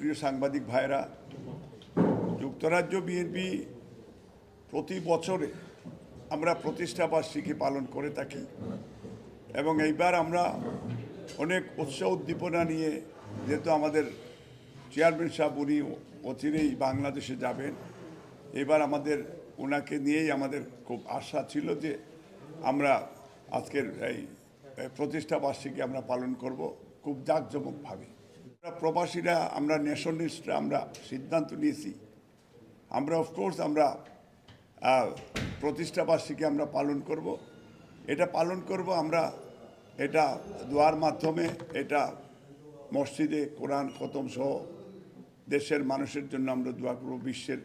প্রিয় সাংবাদিক ভাইরা, যুক্তরাজ্য বিএনপি প্রতি বছরে আমরা প্রতিষ্ঠাবার্ষিকী পালন করে থাকি এবং এইবার আমরা অনেক উৎসাহ উদ্দীপনা নিয়ে, যেহেতু আমাদের চেয়ারম্যান সাহেব উনি অচিরেই বাংলাদেশে যাবেন, এবার আমাদের ওনাকে নিয়েই আমাদের খুব আশা ছিল যে আমরা আজকের এই প্রতিষ্ঠাবার্ষিকী আমরা পালন করব খুব জাঁকজমকভাবে। প্রবাসীরা, আমরা ন্যাশনালিস্টরা আমরা সিদ্ধান্ত নিয়েছি আমরা অফকোর্স আমরা প্রতিষ্ঠাবার্ষিকী আমরা পালন করব। এটা পালন করব আমরা, এটা দোয়ার মাধ্যমে, এটা মসজিদে কোরআন খতম সহ দেশের মানুষের জন্য আমরা দোয়া করব, বিশ্বের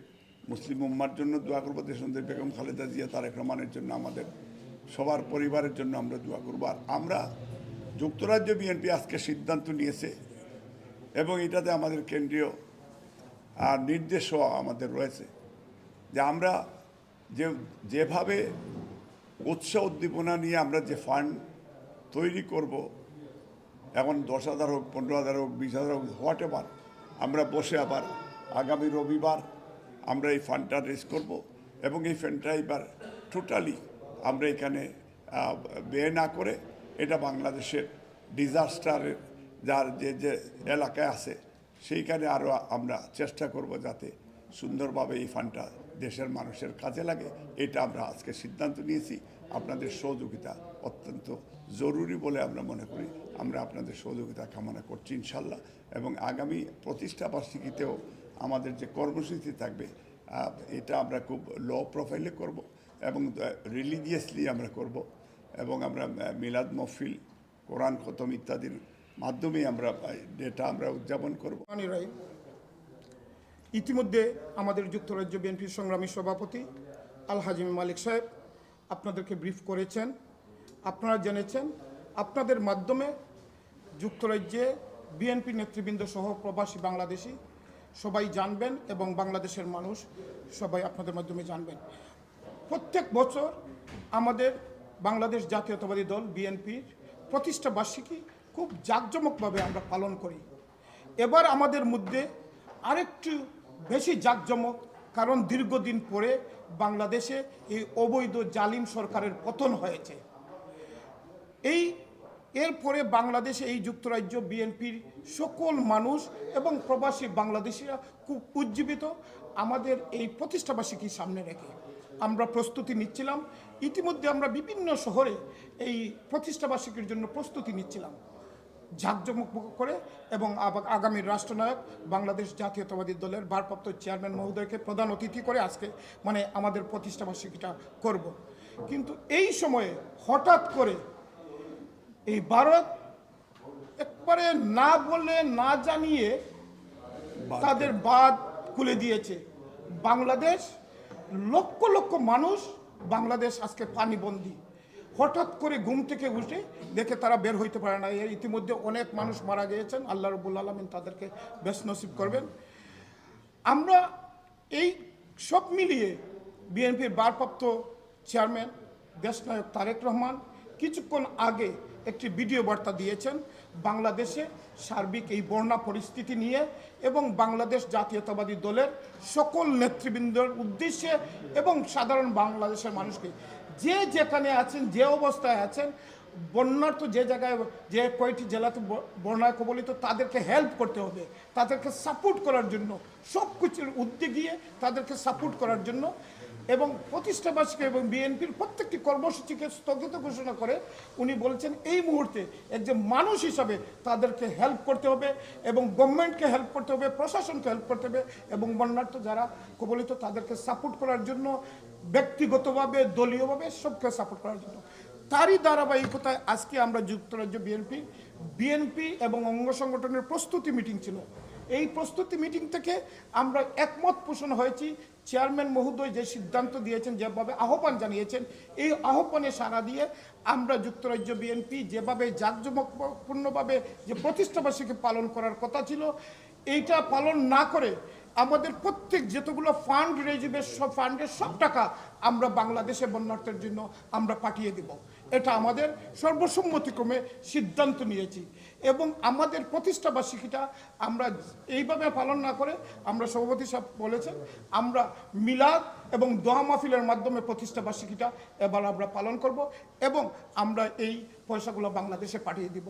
মুসলিম উম্মার জন্য দোয়া করব, দেশবন্ধু বেগম খালেদা জিয়া তারেক রহমানের জন্য, আমাদের সবার পরিবারের জন্য আমরা দোয়া করব। আর আমরা যুক্তরাজ্য বিএনপি আজকে সিদ্ধান্ত নিয়েছে এবং এটাতে আমাদের কেন্দ্রীয় নির্দেশও আমাদের রয়েছে যে আমরা যেভাবে উৎসাহ উদ্দীপনা নিয়ে আমরা যে ফান্ড তৈরি করব, এখন 10,000 হোক, 15,000 হোক, 20,000 হোক, হোয়াট এভার, আমরা বসে আবার আগামী রবিবার আমরা এই ফান্ডটা রেজ করব এবং এই ফান্ডটা এবার টোটালি আমরা এখানে ব্যয় না করে এটা বাংলাদেশের ডিজাস্টারের যার যে এলাকায় আছে সেইখানে আরও আমরা চেষ্টা করব যাতে সুন্দরভাবে এই ফান্ডটা দেশের মানুষের কাজে লাগে। এটা আমরা আজকে সিদ্ধান্ত নিয়েছি। আপনাদের সহযোগিতা অত্যন্ত জরুরি বলে আমরা মনে করি। আমরা আপনাদের সহযোগিতা কামনা করছি ইনশাল্লাহ। এবং আগামী প্রতিষ্ঠাবার্ষিকীতেও আমাদের যে কর্মসূচি থাকবে এটা আমরা খুব লো প্রোফাইলে করব এবং রিলিজিয়াসলি আমরা করব এবং আমরা মিলাদ মহফিল, কোরআন খতম ইত্যাদির মাধ্যমে আমরা এটা আমরা উদযাপন করব। ইতিমধ্যে আমাদের যুক্তরাজ্য বিএনপির সংগ্রামী সভাপতি আল হাজিম মালিক সাহেব আপনাদেরকে ব্রিফ করেছেন, আপনারা জেনেছেন। আপনাদের মাধ্যমে যুক্তরাজ্যে বিএনপি নেতৃবৃন্দ সহ প্রবাসী বাংলাদেশি সবাই জানবেন এবং বাংলাদেশের মানুষ সবাই আপনাদের মাধ্যমে জানবেন। প্রত্যেক বছর আমাদের বাংলাদেশ জাতীয়তাবাদী দল বিএনপির প্রতিষ্ঠা বার্ষিকী খুব জাঁকজমকভাবে আমরা পালন করি। এবার আমাদের মধ্যে আরেকটু বেশি জাঁকজমক, কারণ দীর্ঘদিন পরে বাংলাদেশে এই অবৈধ জালিম সরকারের পতন হয়েছে। এরপরে বাংলাদেশে এই যুক্তরাজ্য বিএনপির সকল মানুষ এবং প্রবাসী বাংলাদেশিরা খুব উজ্জীবিত। আমাদের এই প্রতিষ্ঠাবার্ষিকীর সামনে রেখে আমরা প্রস্তুতি নিচ্ছিলাম। ইতিমধ্যে আমরা বিভিন্ন শহরে এই প্রতিষ্ঠাবার্ষিকীর জন্য প্রস্তুতি নিচ্ছিলাম জাঁকজমক করে এবং আগামী রাষ্ট্রনায়ক বাংলাদেশ জাতীয়তাবাদী দলের ভারপ্রাপ্ত চেয়ারম্যান মহোদয়কে প্রধান অতিথি করে আজকে আমাদের প্রতিষ্ঠাবার্ষিকীটা করব। কিন্তু এই সময়ে হঠাৎ করে এই ভারত একবারে না বলে না জানিয়ে তাদের বাঁধ খুলে দিয়েছে। বাংলাদেশ লক্ষ লক্ষ মানুষ বাংলাদেশ আজকে পানিবন্দী। হঠাৎ করে ঘুম থেকে উঠে দেখে তারা বের হইতে পারে না। ইতিমধ্যে অনেক মানুষ মারা গিয়েছেন, আল্লাহ রাব্বুল আলামিন তাদেরকে বেশ নসিব করবেন। আমরা এই সব মিলিয়ে বিএনপির ভারপ্রাপ্ত চেয়ারম্যান দেশনায়ক তারেক রহমান কিছুক্ষণ আগে একটি ভিডিও বার্তা দিয়েছেন বাংলাদেশে সার্বিক এই বন্যা পরিস্থিতি নিয়ে এবং বাংলাদেশ জাতীয়তাবাদী দলের সকল নেতৃবৃন্দের উদ্দেশ্যে এবং সাধারণ বাংলাদেশের মানুষকে, যে যেখানে আছেন, যে অবস্থায় আছেন, বন্যার্থ যে জায়গায় যে কয়টি জেলাতে বন্যায় কবলিত, তাদেরকে হেল্প করতে হবে, তাদেরকে সাপোর্ট করার জন্য, সব কিছুর উদ্যোগ গিয়ে তাদেরকে সাপোর্ট করার জন্য এবং প্রতিষ্ঠাবার্ষিকী এবং বিএনপির প্রত্যেকটি কর্মসূচিকে স্থগিত ঘোষণা করে উনি বলছেন এই মুহূর্তে একজন মানুষ হিসাবে তাদেরকে হেল্প করতে হবে এবং গভর্নমেন্টকে হেল্প করতে হবে, প্রশাসনকে হেল্প করতে হবে এবং বন্যার্থ যারা কবলিত তাদেরকে সাপোর্ট করার জন্য, ব্যক্তিগতভাবে দলীয়ভাবে সবকে সাপোর্ট করার জন্য। তারই ধারাবাহিকতায় আজকে আমরা যুক্তরাজ্য বিএনপি এবং অঙ্গ সংগঠনের প্রস্তুতি মিটিং ছিল। এই প্রস্তুতি মিটিং থেকে আমরা একমত পোষণ হয়েছি, চেয়ারম্যান মহোদয় যে সিদ্ধান্ত দিয়েছেন, যেভাবে আহ্বান জানিয়েছেন, এই আহ্বানে সাড়া দিয়ে আমরা যুক্তরাজ্য বিএনপি যেভাবে জাঁকজমকপূর্ণভাবে যে প্রতিষ্ঠাবার্ষিকী পালন করার কথা ছিল, এইটা পালন না করে আমাদের প্রত্যেক যতগুলো ফান্ড রেজিবে সব ফান্ডের সব টাকা আমরা বাংলাদেশে বন্যার্থের জন্য আমরা পাঠিয়ে দেব। এটা আমাদের সর্বসম্মতিক্রমে সিদ্ধান্ত নিয়েছি এবং আমাদের প্রতিষ্ঠাবার্ষিকীটা আমরা এইভাবে পালন না করে আমরা সভাপতি সাহেব বলেছেন আমরা মিলাদ এবং দোয়া মাহফিলের মাধ্যমে প্রতিষ্ঠাবার্ষিকীটা এবার আমরা পালন করব এবং আমরা এই পয়সাগুলো বাংলাদেশে পাঠিয়ে দিব।